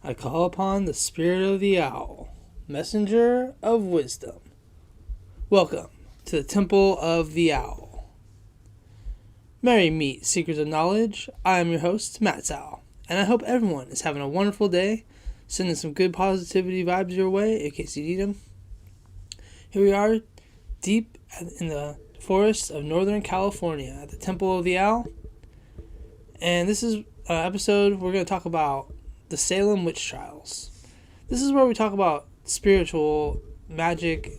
I call upon the spirit of the owl, messenger of wisdom. Welcome to the Temple of the Owl. Merry meet, seekers of knowledge. I am your host, Matt Owl, and I hope everyone is having a wonderful day, sending some good positivity vibes your way in case you need them. Here we are, deep in the forests of Northern California at the Temple of the Owl, and this is an episode we're going to talk about the Salem Witch Trials. This is where we talk about spiritual, magic,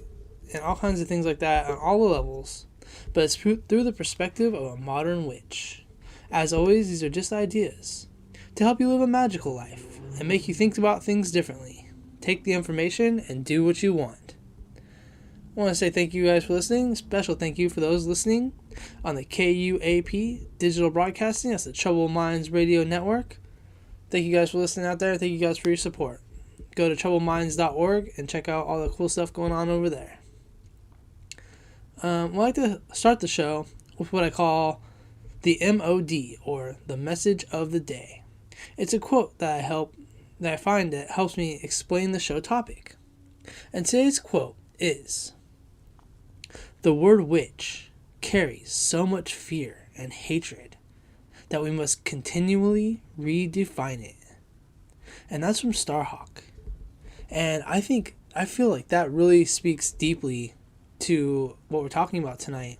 and all kinds of things like that on all the levels, but it's through the perspective of a modern witch. As always, these are just ideas to help you live a magical life and make you think about things differently. Take the information and do what you want. I want to say thank you guys for listening. Special thank you for those listening on the KUAP Digital Broadcasting. That's the Troubled Minds Radio Network. Thank you guys for listening out there. Thank you guys for your support. Go to troubledminds.org and check out all the cool stuff going on over there. I'd like to start the show with what I call the MOD, or the message of the day. It's a quote that I find that helps me explain the show topic. And today's quote is, "The word witch carries so much fear and hatred that we must continually redefine it." And that's from Starhawk. And I feel like that really speaks deeply to what we're talking about tonight.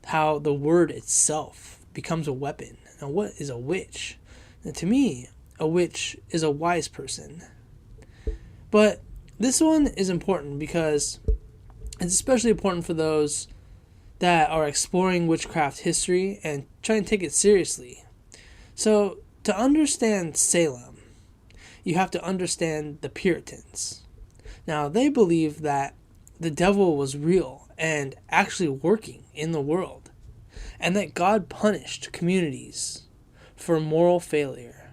How the word itself becomes a weapon. Now, what is a witch? And to me, a witch is a wise person. But this one is important because it's especially important for those that are exploring witchcraft history and trying to take it seriously. So, to understand Salem, you have to understand the Puritans. Now, they believed that the devil was real and actually working in the world, and that God punished communities for moral failure.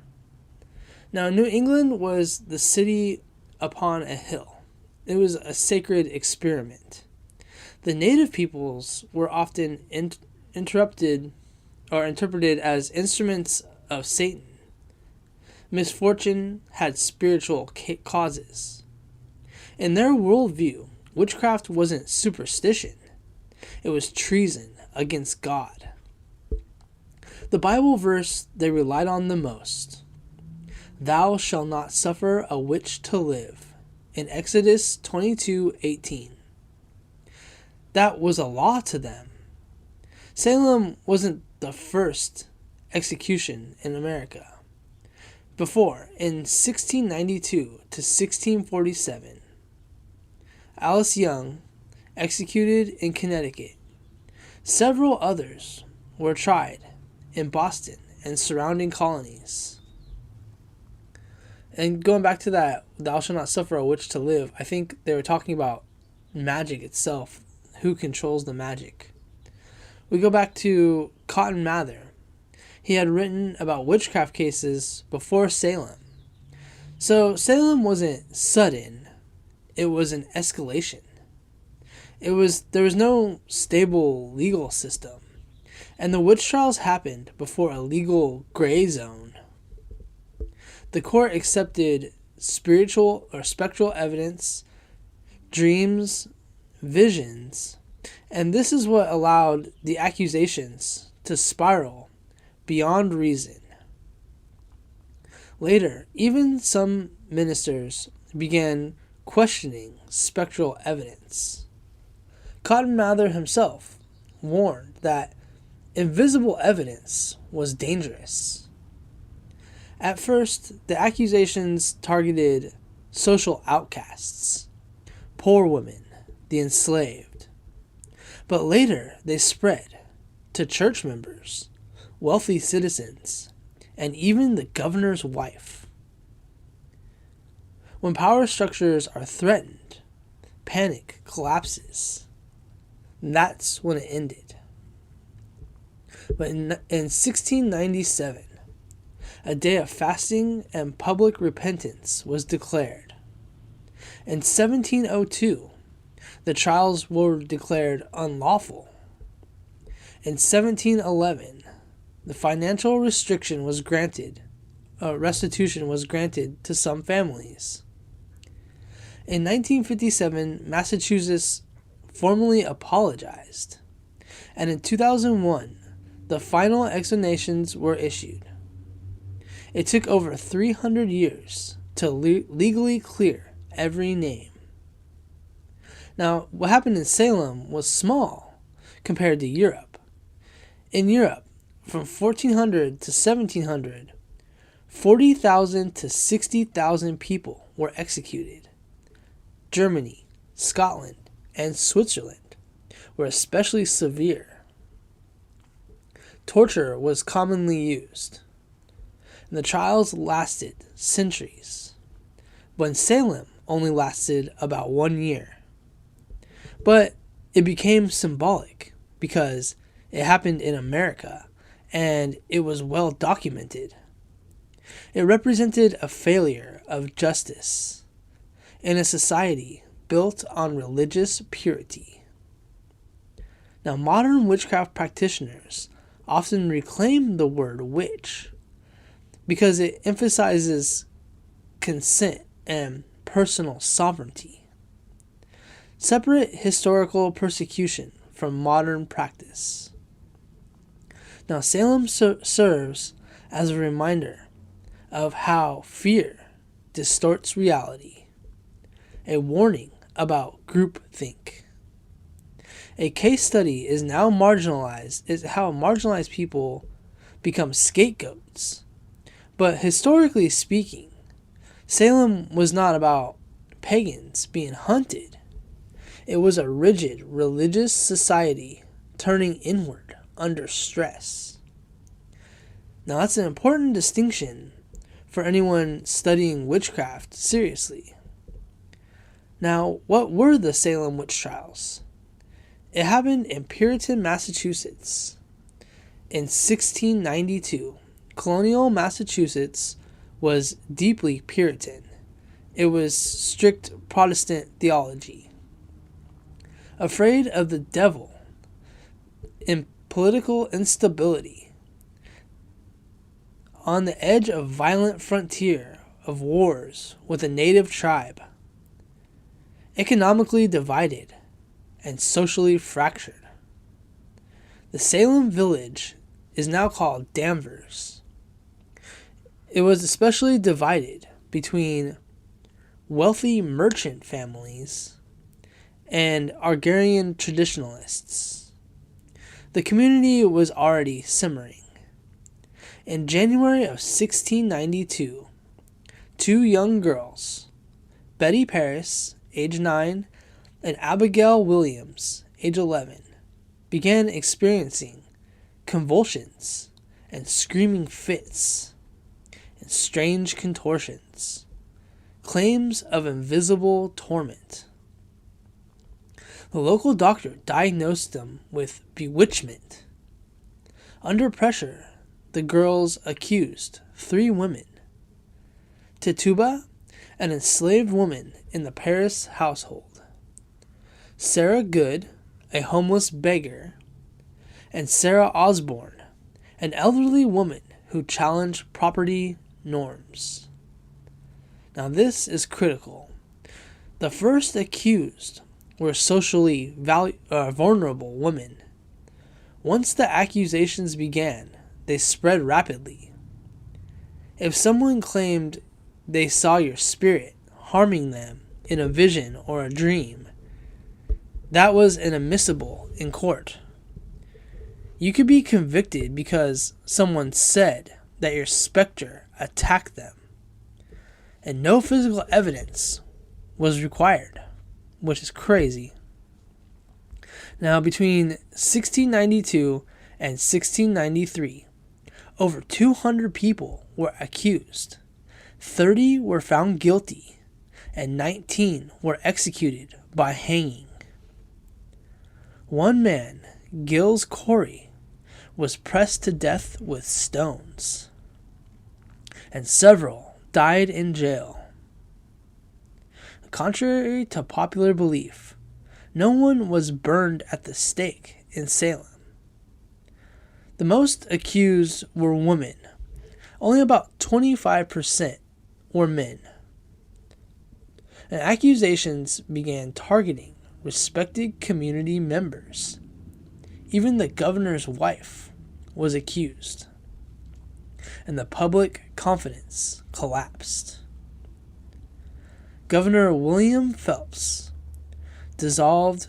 Now, New England was the city upon a hill. It was a sacred experiment. The native peoples were often interpreted as instruments of Satan. Misfortune had spiritual causes. In their worldview, witchcraft wasn't superstition. It was treason against God. The Bible verse they relied on the most, "Thou shalt not suffer a witch to live," in Exodus 22:18. That was a law to them. Salem wasn't the first execution in America. Before, in 1692 to 1647, Alice Young executed in Connecticut. Several others were tried in Boston and surrounding colonies. And going back to that, "Thou shalt not suffer a witch to live," I think they were talking about magic itself. Who controls the magic? We go back to Cotton Mather. He had written about witchcraft cases before Salem. So Salem wasn't sudden. It was an escalation. There was no stable legal system. And the witch trials happened before a legal gray zone. The court accepted spiritual or spectral evidence, dreams, visions, and this is what allowed the accusations to spiral beyond reason. Later, even some ministers began questioning spectral evidence. Cotton Mather himself warned that invisible evidence was dangerous. At first, the accusations targeted social outcasts, poor women, the enslaved. But later, they spread to church members, wealthy citizens, and even the governor's wife. When power structures are threatened, panic collapses. That's when it ended. But in 1697, a day of fasting and public repentance was declared. In 1702, the trials were declared unlawful. In 1711, the financial restriction was granted restitution was granted to some families. In 1957, Massachusetts formally apologized, and in 2001, the final explanations were issued. It took over 300 years to legally clear every name. Now, what happened in Salem was small compared to Europe. In Europe, from 1400 to 1700, 40,000 to 60,000 people were executed. Germany, Scotland, and Switzerland were especially severe. Torture was commonly used, and the trials lasted centuries, but in Salem only lasted about 1 year. But it became symbolic because it happened in America and it was well documented. It represented a failure of justice in a society built on religious purity. Now, modern witchcraft practitioners often reclaim the word witch because it emphasizes consent and personal sovereignty. Separate historical persecution from modern practice. Now, Salem serves as a reminder of how fear distorts reality, a warning about groupthink. A case study is how marginalized people become scapegoats. But historically speaking, Salem was not about pagans being hunted. It was a rigid religious society turning inward under stress. Now, that's an important distinction for anyone studying witchcraft seriously. Now, what were the Salem Witch Trials? It happened in Puritan, Massachusetts. In 1692, colonial Massachusetts was deeply Puritan. It was strict Protestant theology. Afraid of the devil, in political instability, on the edge of violent frontier of wars with a native tribe, economically divided and socially fractured. The Salem village is now called Danvers. It was especially divided between wealthy merchant families and agrarian traditionalists. The community was already simmering. In January of 1692, two young girls, Betty Paris, age 9, and Abigail Williams, age 11, began experiencing convulsions and screaming fits and strange contortions, claims of invisible torment. The local doctor diagnosed them with bewitchment. Under pressure, the girls accused 3 women: Tituba, an enslaved woman in the Paris household; Sarah Good, a homeless beggar; and Sarah Osborne, an elderly woman who challenged property norms. Now, this is critical. The first accused were socially vulnerable women. Once the accusations began, they spread rapidly. If someone claimed they saw your spirit harming them in a vision or a dream, that was inadmissible in court. You could be convicted because someone said that your specter attacked them, and no physical evidence was required, which is crazy. Now, between 1692 and 1693, over 200 people were accused. 30 were found guilty, and 19 were executed by hanging. One man, Gilles Corey, was pressed to death with stones, and several died in jail. Contrary to popular belief, no one was burned at the stake in Salem. The most accused were women, only about 25% were men. And accusations began targeting respected community members. Even the governor's wife was accused, and the public confidence collapsed. Governor William Phelps dissolved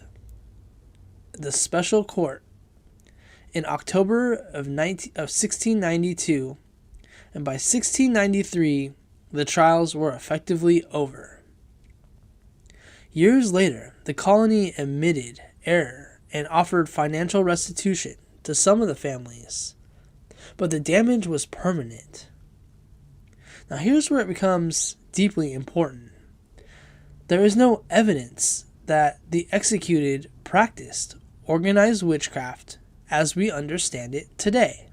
the special court in October of 1692, and by 1693, the trials were effectively over. Years later, the colony admitted error and offered financial restitution to some of the families, but the damage was permanent. Now here's where it becomes deeply important. There is no evidence that the executed practiced organized witchcraft as we understand it today.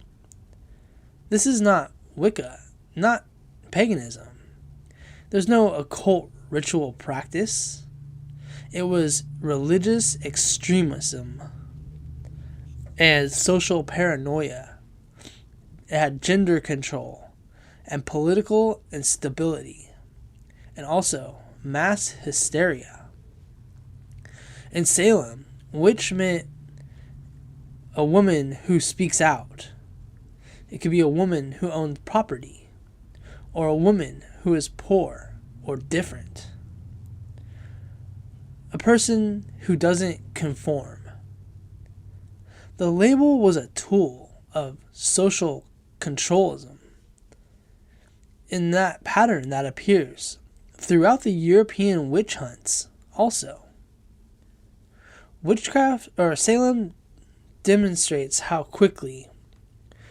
This is not Wicca, not paganism. There's no occult ritual practice. It was religious extremism and social paranoia. It had gender control and political instability, and also mass hysteria. In Salem, witch meant a woman who speaks out. It could be a woman who owns property, or a woman who is poor or different. A person who doesn't conform. The label was a tool of social controlism. In that pattern that appears throughout the European witch hunts also. Witchcraft, or Salem, demonstrates how quickly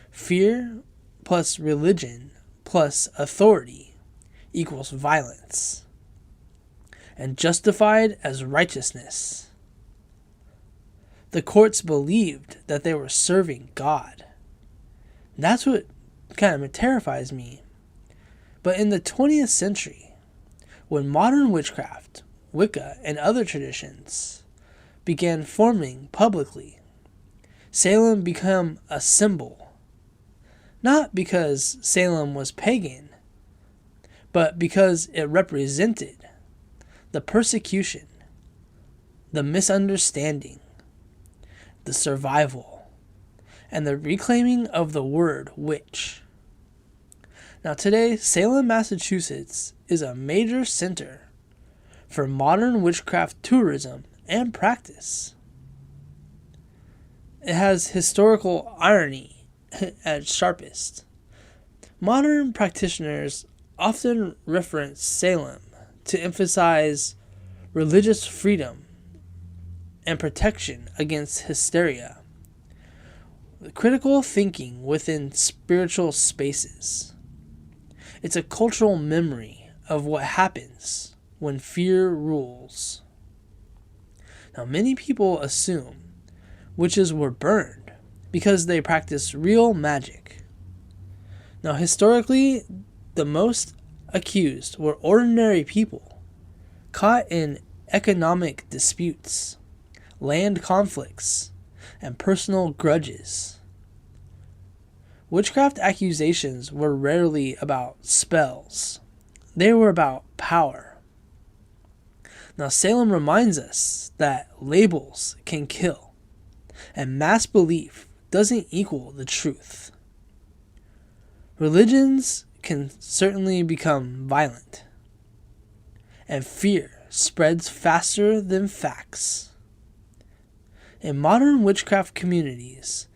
fear plus religion plus authority equals violence, and justified as righteousness. The courts believed that they were serving God. That's what kind of terrifies me. But in the 20th century, when modern witchcraft, Wicca, and other traditions began forming publicly, Salem became a symbol. Not because Salem was pagan, but because it represented the persecution, the misunderstanding, the survival, and the reclaiming of the word witch. Now today, Salem, Massachusetts is a major center for modern witchcraft tourism and practice. It has historical irony at its sharpest. Modern practitioners often reference Salem to emphasize religious freedom and protection against hysteria, critical thinking within spiritual spaces. It's a cultural memory of what happens when fear rules. Now, many people assume witches were burned because they practiced real magic. Now, historically, the most accused were ordinary people caught in economic disputes, land conflicts, and personal grudges. Witchcraft accusations were rarely about spells. They were about power. Now, Salem reminds us that labels can kill, and mass belief doesn't equal the truth. Religions can certainly become violent, and fear spreads faster than facts. In modern witchcraft communities,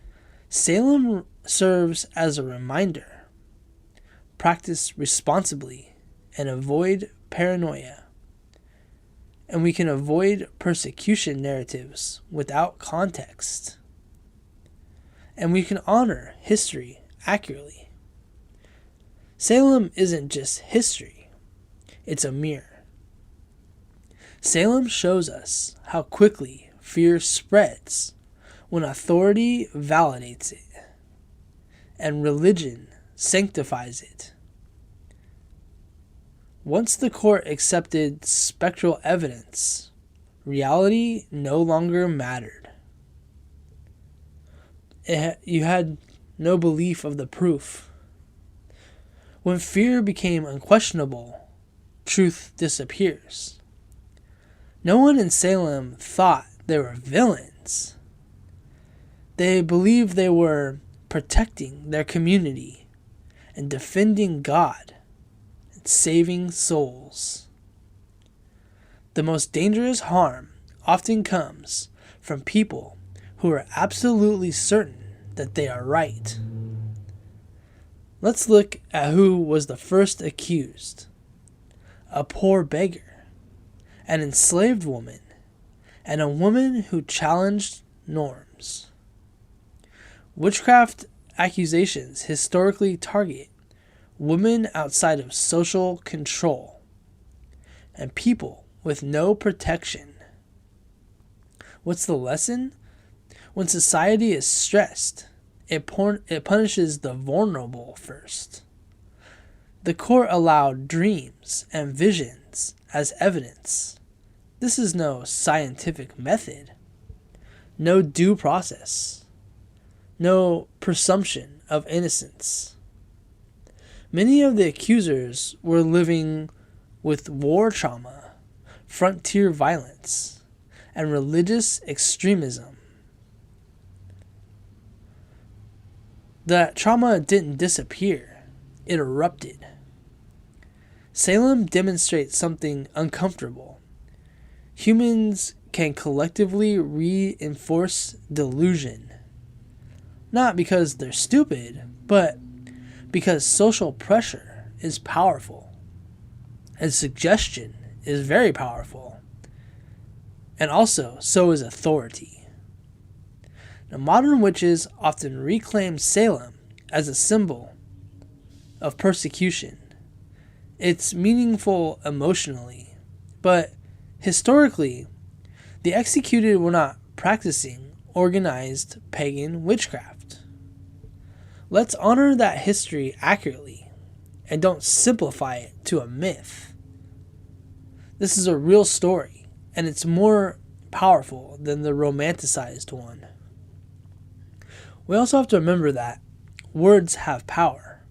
Salem serves as a reminder. Practice responsibly and avoid paranoia. And we can avoid persecution narratives without context. And we can honor history accurately. Salem isn't just history, it's a mirror. Salem shows us how quickly fear spreads when authority validates it and religion sanctifies it. Once the court accepted spectral evidence, reality no longer mattered. You had no belief of the proof. When fear became unquestionable, truth disappears. No one in Salem thought they were villains. They believed they were protecting their community and defending God and saving souls. The most dangerous harm often comes from people who are absolutely certain that they are right. Let's look at who was the first accused. A poor beggar, an enslaved woman, and a woman who challenged norms. Witchcraft accusations historically target women outside of social control and people with no protection. What's the lesson? When society is stressed, it punishes the vulnerable first. The court allowed dreams and visions as evidence. This is no scientific method, no due process, no presumption of innocence. Many of the accusers were living with war trauma, frontier violence, and religious extremism. That trauma didn't disappear, it erupted. Salem demonstrates something uncomfortable. Humans can collectively reinforce delusion, not because they're stupid, but because social pressure is powerful, and suggestion is very powerful, and also so is authority. Now, modern witches often reclaim Salem as a symbol of persecution. It's meaningful emotionally, but historically, the executed were not practicing organized pagan witchcraft. Let's honor that history accurately and don't simplify it to a myth. This is a real story, and it's more powerful than the romanticized one. We also have to remember that words have power.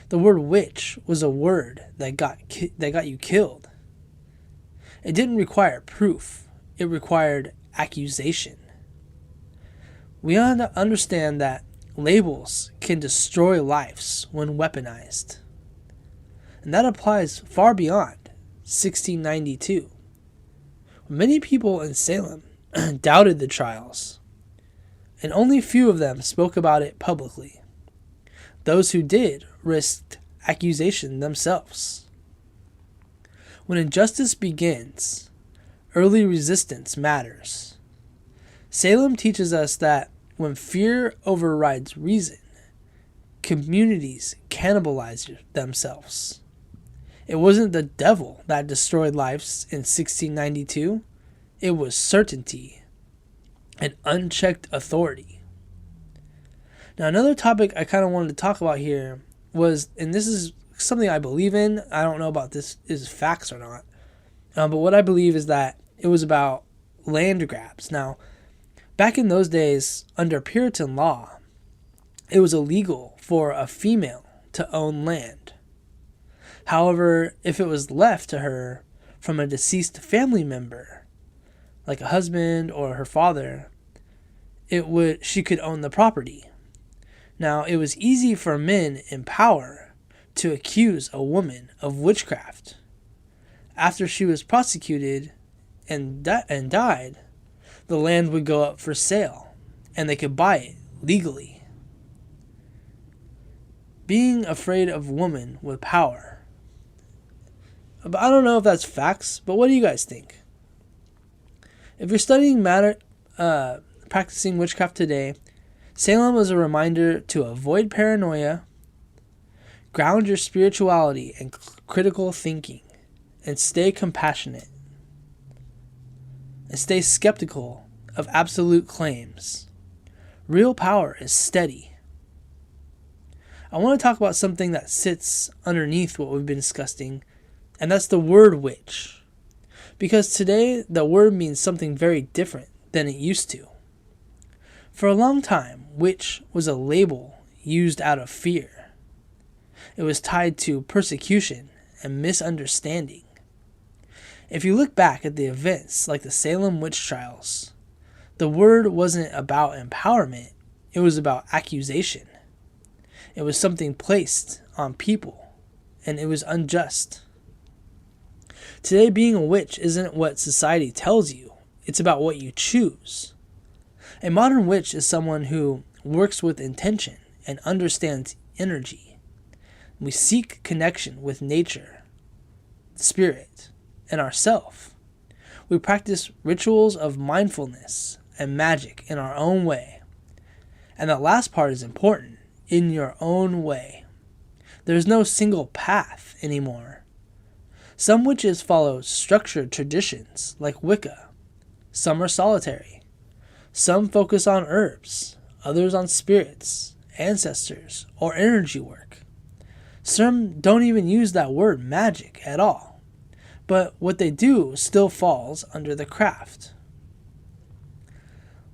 The word witch was a word that got you killed. It didn't require proof. It required accusation. We understand that labels can destroy lives when weaponized. And that applies far beyond 1692. Many people in Salem doubted the trials, and only few of them spoke about it publicly. Those who did risked accusation themselves. When injustice begins, early resistance matters. Salem teaches us that when fear overrides reason, communities cannibalize themselves. It wasn't the devil that destroyed lives in 1692. It was certainty and unchecked authority. Now, another topic I kind of wanted to talk about here was, and this is something I believe in, I don't know about this is facts or not, but what I believe is that it was about land grabs. Now, back in those days, under Puritan law, it was illegal for a female to own land. However, if it was left to her from a deceased family member, like a husband or her father, she could own the property. Now, it was easy for men in power to accuse a woman of witchcraft. After she was prosecuted and died, the land would go up for sale, and they could buy it legally. Being afraid of women with power. But I don't know if that's facts, but what do you guys think? If you're studying practicing witchcraft today, Salem was a reminder to avoid paranoia, ground your spirituality in critical thinking, and stay compassionate. And stay skeptical of absolute claims. Real power is steady. I want to talk about something that sits underneath what we've been discussing, and that's the word witch. Because today, the word means something very different than it used to. For a long time, witch was a label used out of fear. It was tied to persecution and misunderstanding. If you look back at the events like the Salem Witch Trials, the word wasn't about empowerment, it was about accusation. It was something placed on people, and it was unjust. Today, being a witch isn't what society tells you, it's about what you choose. A modern witch is someone who works with intention and understands energy. We seek connection with nature, spirit, and ourself. We practice rituals of mindfulness and magic in our own way. And the last part is important, in your own way. There's no single path anymore. Some witches follow structured traditions like Wicca. Some are solitary. Some focus on herbs, others on spirits, ancestors, or energy work. Some don't even use that word magic at all. But what they do still falls under the craft.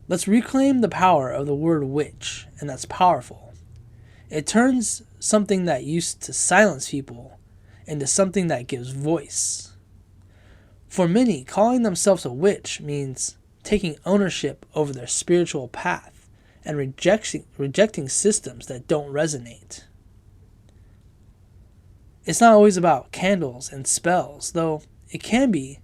Let's reclaim the power of the word witch, and that's powerful. It turns something that used to silence people into something that gives voice. For many, calling themselves a witch means taking ownership over their spiritual path and rejecting systems that don't resonate. It's not always about candles and spells, though it can be.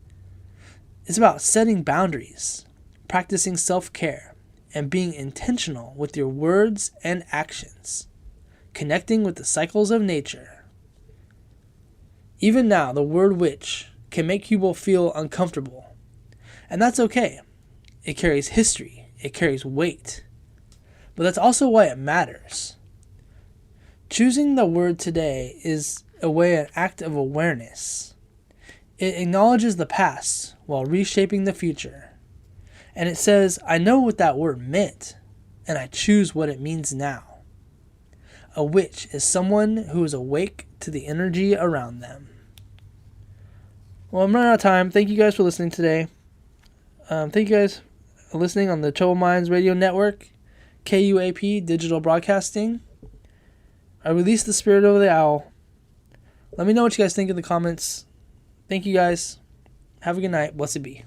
It's about setting boundaries, practicing self-care, and being intentional with your words and actions, connecting with the cycles of nature. Even now, the word witch can make people feel uncomfortable, and that's okay. It carries history, it carries weight, but that's also why it matters. Choosing the word today is an act of awareness. It acknowledges the past while reshaping the future. And it says, I know what that word meant, and I choose what it means now. A witch is someone who is awake to the energy around them. Well, I'm running out of time. Thank you guys for listening today. Thank you guys for listening on the Troubled Minds Radio Network, KUAP Digital Broadcasting. I released the spirit over the owl. Let me know what you guys think in the comments. Thank you guys. Have a good night. Blessed be.